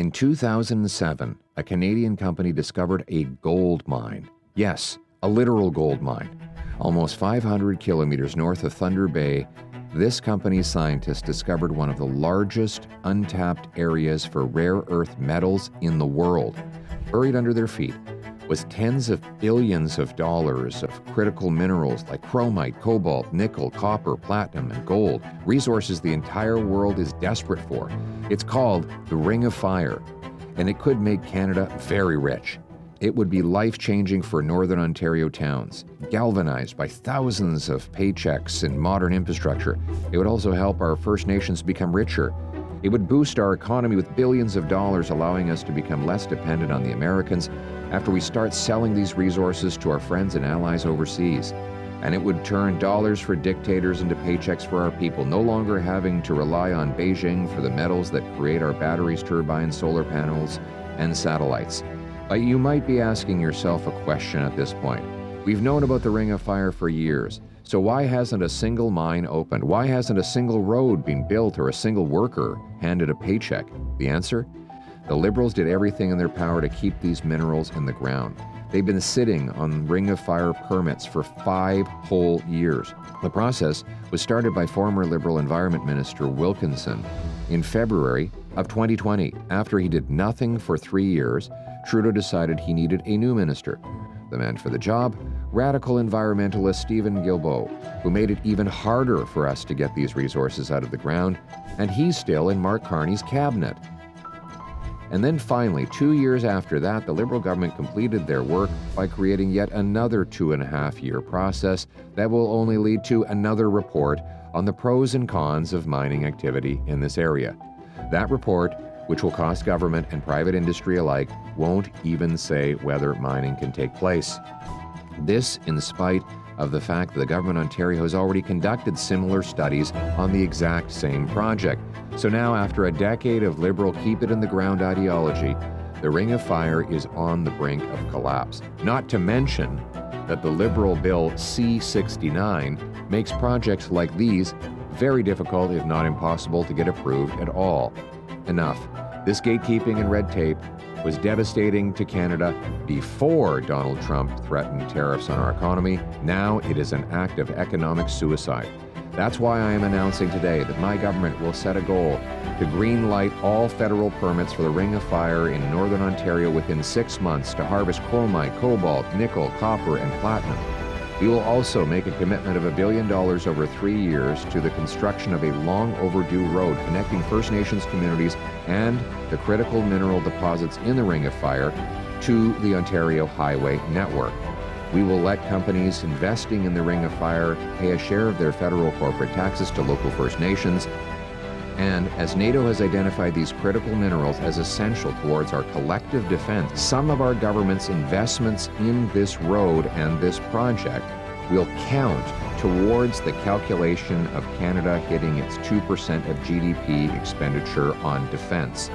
In 2007, a Canadian company discovered a gold mine. Yes, a literal gold mine. Almost 500 kilometers north of Thunder Bay, this company's scientists discovered one of the largest untapped areas for rare earth metals in the world. Buried under their feet was tens of billions of dollars of critical minerals like chromite, cobalt, nickel, copper, platinum, and gold, resources the entire world is desperate for. It's called the Ring of Fire, and it could make Canada very rich. It would be life-changing for Northern Ontario towns, galvanized by thousands of paychecks and modern infrastructure. It would also help our First Nations become richer. It would boost our economy with billions of dollars, allowing us to become less dependent on the Americans after we start selling these resources to our friends and allies overseas. And it would turn dollars for dictators into paychecks for our people, no longer having to rely on Beijing for the metals that create our batteries, turbines, solar panels, and satellites. But you might be asking yourself a question at this point. We've known about the Ring of Fire for years. So why hasn't a single mine opened? Why hasn't a single road been built or a single worker handed a paycheck? The answer? The Liberals did everything in their power to keep these minerals in the ground. They've been sitting on Ring of Fire permits for 5 whole years. The process was started by former Liberal Environment Minister Wilkinson in February of 2020. After he did nothing for 3 years, Trudeau decided he needed a new minister. The man for the job, radical environmentalist Steven Guilbeault, who made it even harder for us to get these resources out of the ground, and he's still in Mark Carney's cabinet. And then finally, 2 years after that, the Liberal government completed their work by creating yet another 2.5-year process that will only lead to another report on the pros and cons of mining activity in this area. That report, which will cost government and private industry alike, won't even say whether mining can take place. This in spite of the fact that the government of Ontario has already conducted similar studies on the exact same project. So now, after a decade of Liberal keep-it-in-the-ground ideology, the Ring of Fire is on the brink of collapse. Not to mention that the Liberal Bill C-69 makes projects like these very difficult, if not impossible, to get approved at all. Enough. This gatekeeping and red tape was devastating to Canada before Donald Trump threatened tariffs on our economy. Now it is an act of economic suicide. That's why I am announcing today that my government will set a goal to green-light all federal permits for the Ring of Fire in Northern Ontario within 6 months to harvest chromite, cobalt, nickel, copper, and platinum. We will also make a commitment of $1 billion over 3 years to the construction of a long-overdue road connecting First Nations communities and the critical mineral deposits in the Ring of Fire to the Ontario Highway Network. We will let companies investing in the Ring of Fire pay a share of their federal corporate taxes to local First Nations. And as NATO has identified these critical minerals as essential towards our collective defense, some of our government's investments in this road and this project will count towards the calculation of Canada hitting its 2% of GDP expenditure on defense.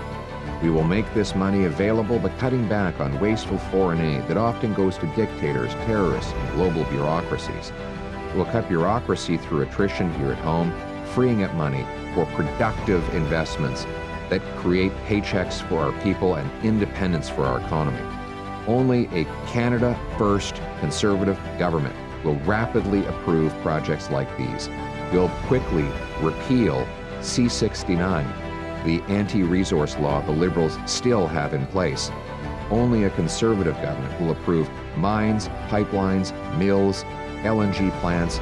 We will make this money available by cutting back on wasteful foreign aid that often goes to dictators, terrorists, and global bureaucracies. We'll cut bureaucracy through attrition here at home, freeing up money for productive investments that create paychecks for our people and independence for our economy. Only a Canada First Conservative government will rapidly approve projects like these. We'll quickly repeal C-69, the anti-resource law the Liberals still have in place. Only a Conservative government will approve mines, pipelines, mills, LNG plants,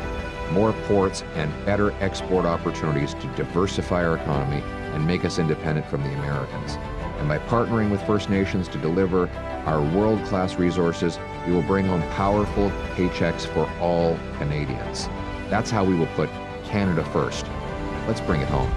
more ports, and better export opportunities to diversify our economy and make us independent from the Americans. And by partnering with First Nations to deliver our world-class resources, we will bring home powerful paychecks for all Canadians. That's how we will put Canada first. Let's bring it home.